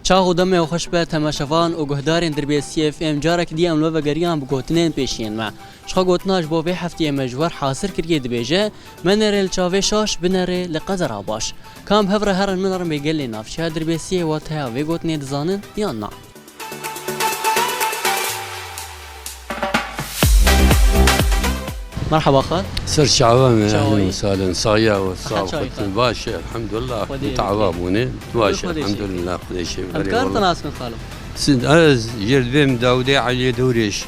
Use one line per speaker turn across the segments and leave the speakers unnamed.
چاغ و دمه و خوش به تماشاوان و گهدارین در بی سی اف ام جارک دی ام لو گریان بگوتنین پیشین ما شخا گوتناش بو به هفته مجور حاصل کریه دبیجه من رل چاوی شاش بنره لقدر باش کام هفر هرن من رم بگلی نافش در بی سی و تا و گوتنی دزانن یا نه مرحبا خال
سر شعبان اهلا وسهلا صايا والصاف باشا الحمد لله تعبابوني باشا الحمد لله كل شيء
اذكار تناسكن خالو
سند از جردبم داودي علي دوريش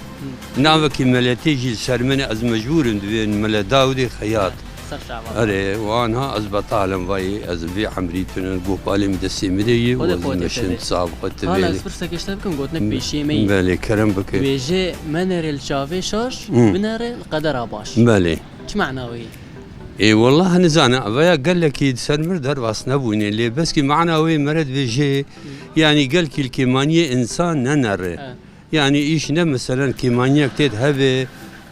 نعمك ملاتيجي سرمني از مجبور بين ملا داودي خياط
سر شعبان
اري وانها از بطالم باي از بي عمريتن قوبالي مدسي مدي ومشن سابقه
انا از فرصه كشتبكم قلت لك بشي مي
بالي كرم بك
بيجي منر الشافي شاش بنر القدر باش
بالي
ايش معناوي
اي والله نزانا ويا قال لك يتسرمر درباس نبوني اللي بس كي معناوي مرد بيجي يعني قال لك الكيمانيه انسان ننر يعني ايش مثلا كيمانيه كتير هبه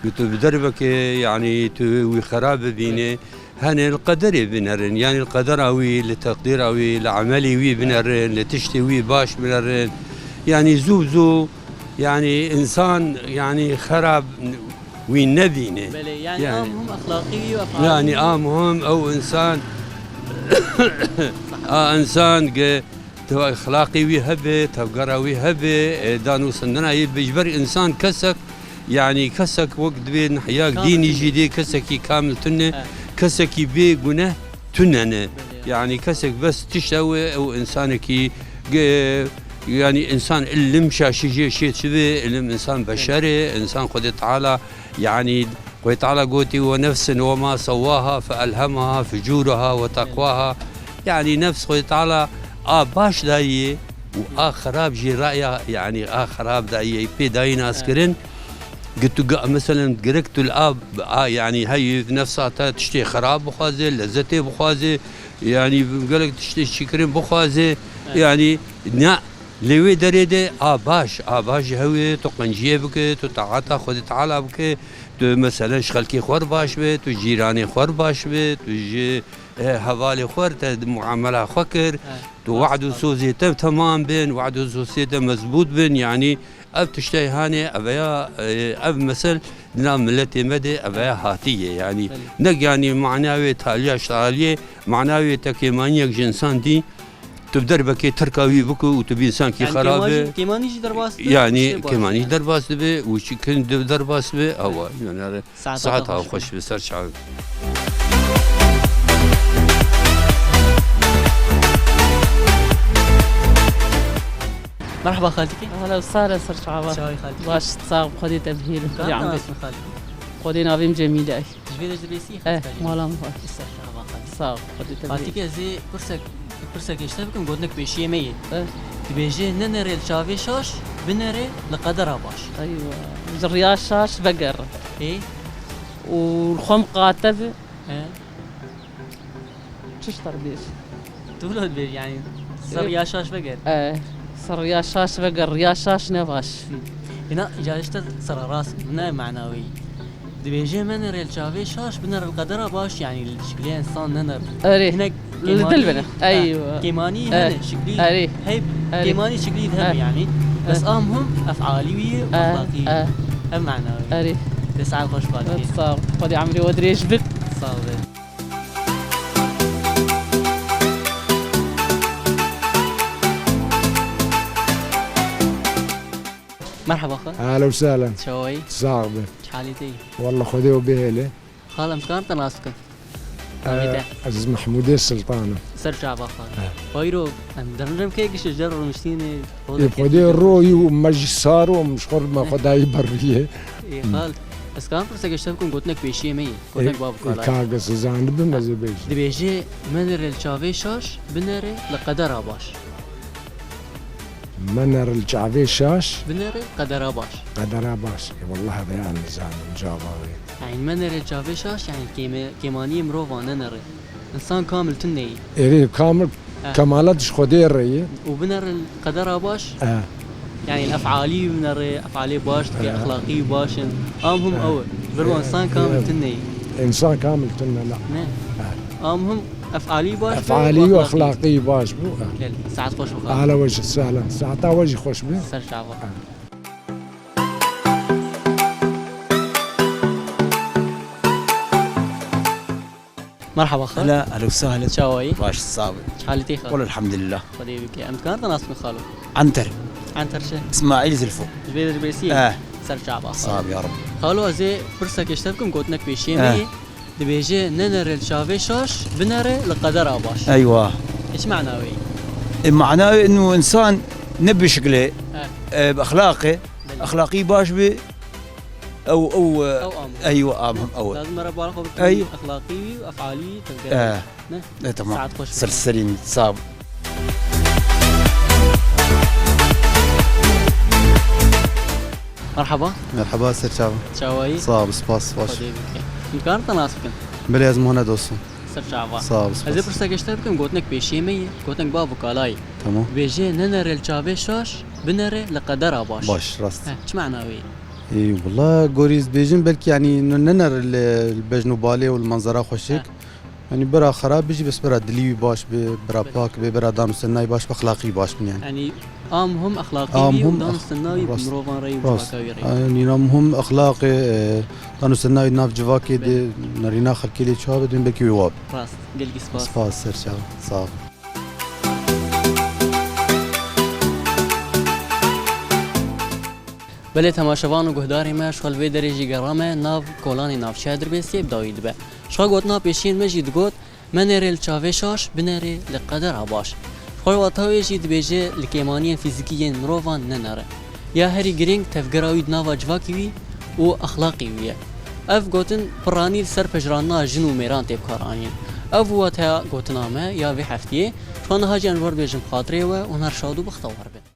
قلت بدربك يعني توي خراب بيني هن القدر بنرن يعني القدر اوي لتقدير اوي لعملي وي بنرن لتشتي وي باش بنرن يعني زو يعني انسان يعني خراب وين نبينه
يعني هم اخلاقي وافعالي
يعني مهم او انسان انسان تو اخلاقي ويهبه تفقر ويهبه دانو سندنا بيجبر انسان كسك يعني كسك وقت بين حياك ديني جدي كسكي كامل تنه كسكي بي جنه تنه يعني كسك بس تشتوي او انسانك يعني انسان اللي مشى شيء شبه اللي انسان بشري انسان قد تعالى يعني قد تعالى قوتي ونفس وما سواها فالهمها فجورها وتقواها يعني نفس قد تعالى باش دايي واخراب جي رايا يعني اخراب دايي بي داي ناسكرين قلت مثلا قرقت الاب يعني هي نفسها تشتي خراب بخازي لذتي بخازي يعني قال لك تشتي شكرين بخازي يعني نا لوي دريده باش هوي تقنجيه بك تتعاطى خذ تعالى بك مثلا شغلكي خور باش بي تو جيراني خور باش بي تو حوالي خور معامله فكر تو وعد وسوزي تمام بين وعد وسوزي مزبوط بين يعني اب تشتي هاني ابيا اب مثل نام ملتي مدي ابيا هاتيه يعني نق يعني معناوي تاليا اشتاليه معناوي تكيمانيك جنسان دي تبدر بكي تركاوي بكو وتبي انسان كي خرابه
كيمانيش درباس
يعني كيمانيش درباس به وش كن درباس به او يعني ساعتها خوش بسر شعب
مرحبا خالتك
اهلا وسهلا سر شعبان
شاي خالتي
باش تصاغ خدي تبهيل
نعم اسم خالتي
خدي نافيم جميله
تجبيد جريسي
مالا مفاش
سر شعبان خالتي
صاغ خدي تبهيل
خالتك زي فرصك يشتبكم قلت لك بشي ميت تبيجي ننري الشافي شاش بنري لقدر باش
ايوه زرياش شاش بقر
ايه
والخم قاتف تشتر بيش
تولد بيش يعني صار يا شاش بقر
صار يا شاش بقر يا شاش نفاش
هنا جالشت صار راس هنا معنوي دبيجي منر الشافي شاش بنر القدر باش يعني شكلي انسان ننر
هناك للبنة ايوه
كيماني هنا شكلي هي كيماني شكلي ذهب يعني بس هم افعاليه واخلاقيه هم معنوي تسعة خوش بالك
صار خدي عمري ودري ايش بك
صار مرحبا خال
اهلا وسهلا
شوي
صعبة
حالتي
والله خذي وبهلة
خال امكان تناسك
عزيز محمودي السلطانة
سر شعبا خال بايرو درنم كيك شجر ومشتيني
خذي الروي ومجي صار ومش خور ما خداي بريه
اي خال بس كان فرصة اشتبكم قلت لك بشي مية قلت لك باب خال
كاغس زان بمزي بيش
دبيجي منر الشافي شاش بنري لقدر باش
منر الشعبي شاش
بنري قدر باش
قدر باش والله بيان زان جاباوي
يعني منر الشافي شاش يعني كيماني مروفا ننري انسان كامل تني
ايه كامل كمالاتش خدي الري
وبنر القدر باش يعني الافعالي بنر افعالي باش اخلاقي باش هم اول برو انسان كامل تني
انسان كامل تني لا
هم افعالی باش
افعالي واخلاقي باش بو
ساعات خوش بخیر
على وجه السهله ساعتها وجه خوش بي
سر شعبان مرحبا خال
لا اهلا وسهلا
شاوي
باش الصابر
حالتي خال
والله الحمد لله
خدي بك انت كانت ناس من خالو
عنتر
عنتر شه
اسماعيل زلفو
جبيد البيسي سر شعبان
صاب يا رب
خالو ازي فرصه كشتبكم قوتنك بيشيمي دبيجي ننر الشافي شاش بنري لقدر اباش
ايوه
ايش معناوي؟
معناه انه انسان نبي شكله باخلاقه اخلاقي باش بي او
أم.
ايوه امهم او
لازم مرة بعرفه
أيوة.
اخلاقي وافعالي تلقى
تمام
ساعات خوش
سلسلين صاب
مرحبا
مرحبا سير شعبان
شاوي
صعب سباس باش
خدي بك يمكن تناسبكم
بلي از مهند اوسو
سر شعبان
صعب
ازي
سباس
فرصه كشتبكم قوتنك بيشيمي قوتنك بابو كالاي
تمام
بيجي ننر الشافي شاش بنري لقدر اباش
باش راست
ايش معناوي؟
اي والله غوريز بيجن بلكي يعني انه ننر البجنو بالي والمنظره خوشك يعني برا خراب بيجي بس برا دليوي باش برا باك برا دانو سناي باش باخلاقي باش
يعني هم اخلاقي ودان السناوي بمروفان ري وباكاوي ري
يعني هم اخلاقي دانو سناي ناف جواكي دي نارينا خلكي لي شاب بدون بكي واب
راست قلقي سباس
سباس سير شعبان صعب
بله تماشاوان و گهداری ما شغل وی درجی گرامه ناو کولانی ناو شهر بیسی بداوید به شغل گوتنا پیشین مجید گوت من ریل چاوه شاش بنری لقدر عباش شغل واتاوی جید بیجه لکیمانی فیزیکی مروفان ننره یا هری گرینگ تفگراوید ناو جواکیوی و اخلاقی ویه اف گوتن پرانی سر پجرانا جنو میران تیب کارانین اف واتا گوتنامه یا وی هفتیه شغل نهاجی انوار بیجم خاطره و اونهر شادو بختوار